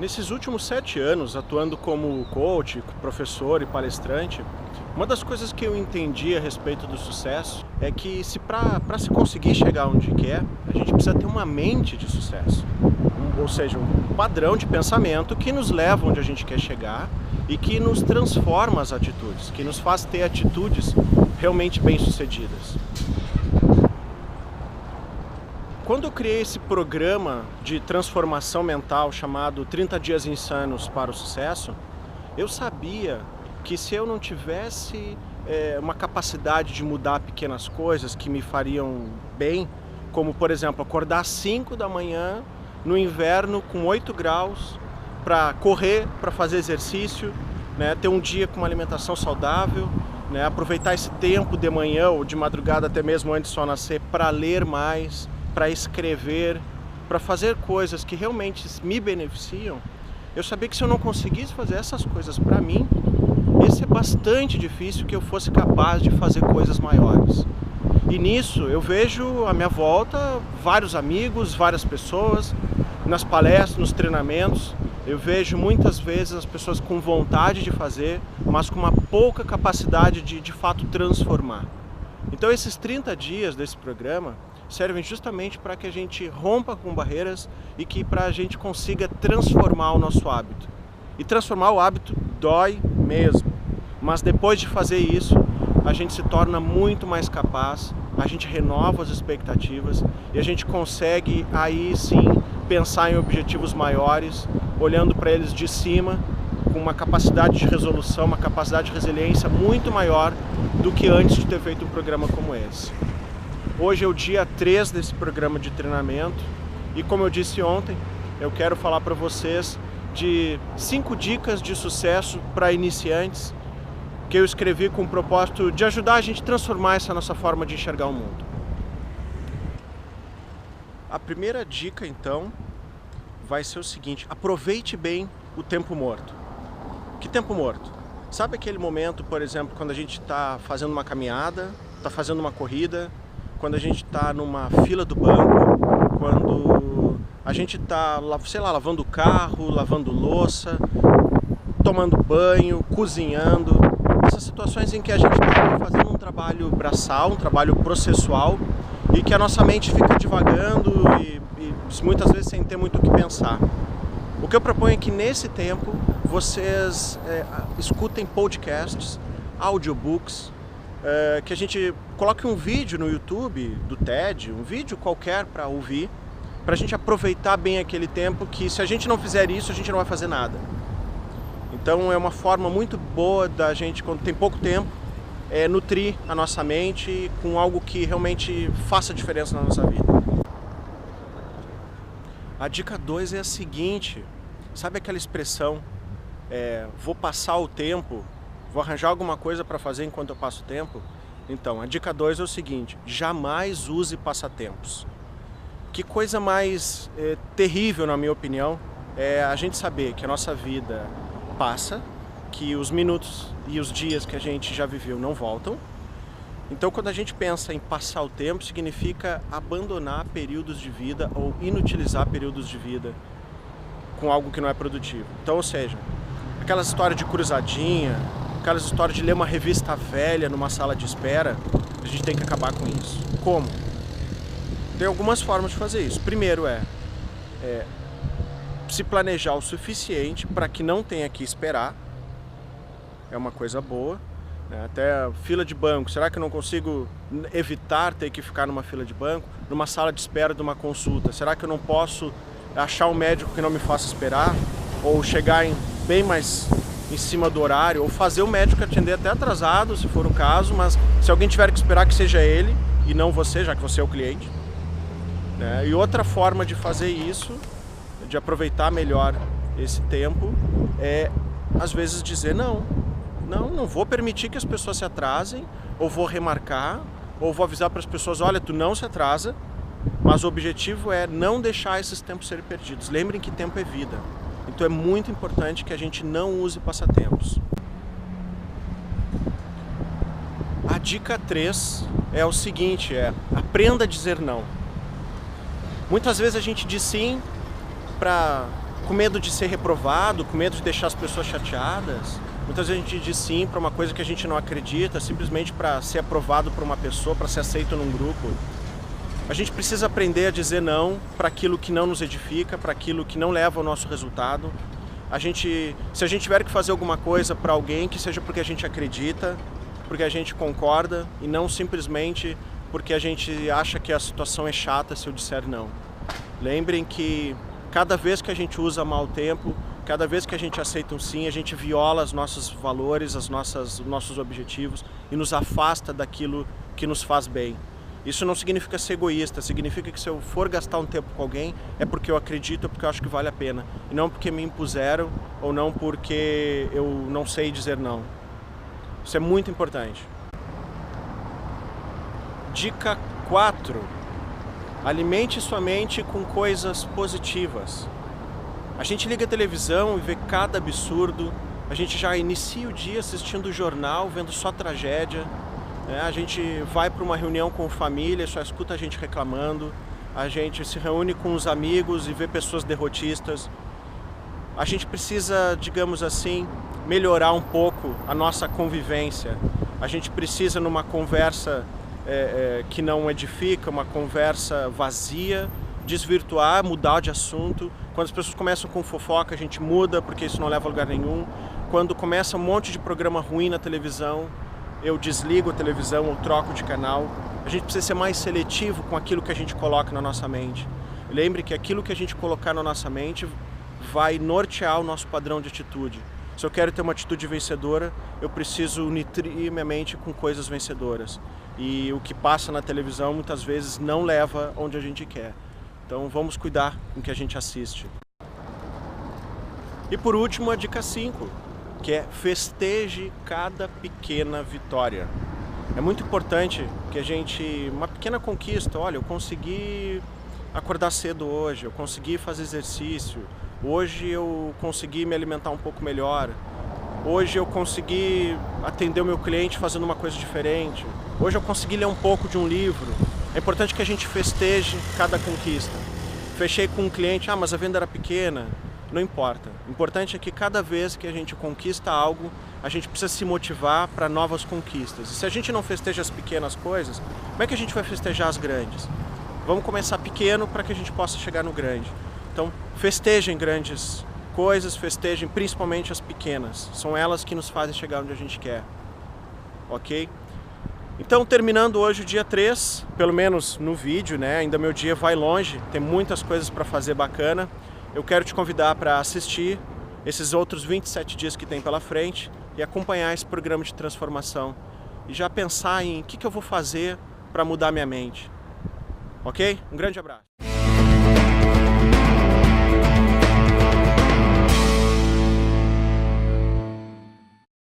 Nesses últimos 7 anos, atuando como coach, professor e palestrante, uma das coisas que eu entendi a respeito do sucesso é que para se conseguir chegar onde quer, a gente precisa ter uma mente de sucesso. Ou seja, um padrão de pensamento que nos leva onde a gente quer chegar e que nos transforma as atitudes, que nos faz ter atitudes realmente bem-sucedidas. Quando eu criei esse programa de transformação mental chamado 30 Dias Insanos para o Sucesso, eu sabia que se eu não tivesse uma capacidade de mudar pequenas coisas que me fariam bem, como por exemplo acordar às 5 da manhã no inverno com 8 graus para correr, para fazer exercício, né, ter um dia com uma alimentação saudável, né, aproveitar esse tempo de manhã ou de madrugada até mesmo antes do sol nascer para ler mais, para escrever, para fazer coisas que realmente me beneficiam. Eu sabia que se eu não conseguisse fazer essas coisas para mim, ia ser bastante difícil que eu fosse capaz de fazer coisas maiores. E nisso eu vejo à minha volta vários amigos, várias pessoas, nas palestras, nos treinamentos. Eu vejo muitas vezes as pessoas com vontade de fazer, mas com uma pouca capacidade de fato transformar. Então esses 30 dias desse programa servem justamente para que a gente rompa com barreiras e que para a gente consiga transformar o nosso hábito. E transformar o hábito dói mesmo, mas depois de fazer isso, a gente se torna muito mais capaz, a gente renova as expectativas e a gente consegue aí sim pensar em objetivos maiores, olhando para eles de cima, com uma capacidade de resolução, uma capacidade de resiliência muito maior do que antes de ter feito um programa como esse. Hoje é o dia 3 desse programa de treinamento e, como eu disse ontem, eu quero falar para vocês de 5 dicas de sucesso para iniciantes que eu escrevi com o propósito de ajudar a gente a transformar essa nossa forma de enxergar o mundo. A primeira dica, então, vai ser o seguinte: aproveite bem o tempo morto. Que tempo morto? Sabe aquele momento, por exemplo, quando a gente está fazendo uma caminhada, está fazendo uma corrida, quando a gente está numa fila do banco, quando a gente está, sei lá, lavando o carro, lavando louça, tomando banho, cozinhando. Essas situações em que a gente está fazendo um trabalho braçal, um trabalho processual e que a nossa mente fica divagando e muitas vezes sem ter muito o que pensar. O que eu proponho é que nesse tempo vocês escutem podcasts, audiobooks, que a gente coloque um vídeo no YouTube do TED, um vídeo qualquer para ouvir, para a gente aproveitar bem aquele tempo que se a gente não fizer isso, a gente não vai fazer nada. Então é uma forma muito boa da gente, quando tem pouco tempo, nutrir a nossa mente com algo que realmente faça diferença na nossa vida. A dica 2 é a seguinte: sabe aquela expressão, vou passar o tempo, vou arranjar alguma coisa para fazer enquanto eu passo o tempo? Então, a dica 2 é o seguinte: jamais use passatempos. Que coisa mais terrível, na minha opinião, é a gente saber que a nossa vida passa, que os minutos e os dias que a gente já viveu não voltam. Então, quando a gente pensa em passar o tempo, significa abandonar períodos de vida ou inutilizar períodos de vida com algo que não é produtivo. Então, ou seja, aquelas histórias de cruzadinha, aquelas histórias de ler uma revista velha numa sala de espera, a gente tem que acabar com isso. Como? Tem algumas formas de fazer isso. Primeiro se planejar o suficiente para que não tenha que esperar. É uma coisa boa. Até fila de banco. Será que eu não consigo evitar ter que ficar numa fila de banco? Numa sala de espera de uma consulta? Será que eu não posso achar um médico que não me faça esperar? Ou chegar bem mais em cima do horário? Ou fazer o médico atender até atrasado, se for o caso, mas se alguém tiver que esperar, que seja ele e não você, já que você é o cliente. E outra forma de fazer isso, de aproveitar melhor esse tempo, é às vezes dizer não vou permitir que as pessoas se atrasem, ou vou remarcar, ou vou avisar para as pessoas: olha, tu não se atrasa, mas o objetivo é não deixar esses tempos serem perdidos. Lembrem que tempo é vida, então é muito importante que a gente não use passatempos. A dica 3 é o seguinte: aprenda a dizer não. Muitas vezes a gente diz sim para com medo de ser reprovado, com medo de deixar as pessoas chateadas. Muitas vezes a gente diz sim para uma coisa que a gente não acredita, simplesmente para ser aprovado por uma pessoa, para ser aceito num grupo. A gente precisa aprender a dizer não para aquilo que não nos edifica, para aquilo que não leva ao nosso resultado. Se a gente tiver que fazer alguma coisa para alguém, que seja porque a gente acredita, porque a gente concorda e não simplesmente porque a gente acha que a situação é chata se eu disser não. Lembrem que cada vez que a gente usa mau tempo, cada vez que a gente aceita um sim, a gente viola os nossos valores, os nossos objetivos e nos afasta daquilo que nos faz bem. Isso não significa ser egoísta, significa que se eu for gastar um tempo com alguém é porque eu acredito, é porque eu acho que vale a pena. E não porque me impuseram ou não porque eu não sei dizer não. Isso é muito importante. Dica 4. Alimente sua mente com coisas positivas. A gente liga a televisão e vê cada absurdo, a gente já inicia o dia assistindo o jornal, vendo só tragédia. A gente vai para uma reunião com família, só escuta a gente reclamando, a gente se reúne com os amigos e vê pessoas derrotistas. A gente precisa, digamos assim, melhorar um pouco a nossa convivência. A gente precisa, numa conversa que não edifica, uma conversa vazia, desvirtuar, mudar de assunto. Quando as pessoas começam com fofoca, a gente muda, porque isso não leva a lugar nenhum. Quando começa um monte de programa ruim na televisão, eu desligo a televisão ou troco de canal. A gente precisa ser mais seletivo com aquilo que a gente coloca na nossa mente. Lembre que aquilo que a gente colocar na nossa mente vai nortear o nosso padrão de atitude. Se eu quero ter uma atitude vencedora, eu preciso nutrir minha mente com coisas vencedoras. E o que passa na televisão muitas vezes não leva onde a gente quer. Então vamos cuidar com o que a gente assiste. E por último, a dica 5. Que é festeje cada pequena vitória. É muito importante que uma pequena conquista, olha, eu consegui acordar cedo hoje, eu consegui fazer exercício, hoje eu consegui me alimentar um pouco melhor, hoje eu consegui atender o meu cliente fazendo uma coisa diferente, hoje eu consegui ler um pouco de um livro. É importante que a gente festeje cada conquista. Fechei com um cliente, mas a venda era pequena. Não importa. O importante é que cada vez que a gente conquista algo, a gente precisa se motivar para novas conquistas. E se a gente não festeja as pequenas coisas, como é que a gente vai festejar as grandes? Vamos começar pequeno para que a gente possa chegar no grande. Então, festejem grandes coisas, festejem principalmente as pequenas. São elas que nos fazem chegar onde a gente quer. Ok? Então, terminando hoje o dia 3, pelo menos no vídeo, né? Ainda meu dia vai longe, tem muitas coisas para fazer bacana. Eu quero te convidar para assistir esses outros 27 dias que tem pela frente e acompanhar esse programa de transformação e já pensar em o que eu vou fazer para mudar minha mente. Ok? Um grande abraço.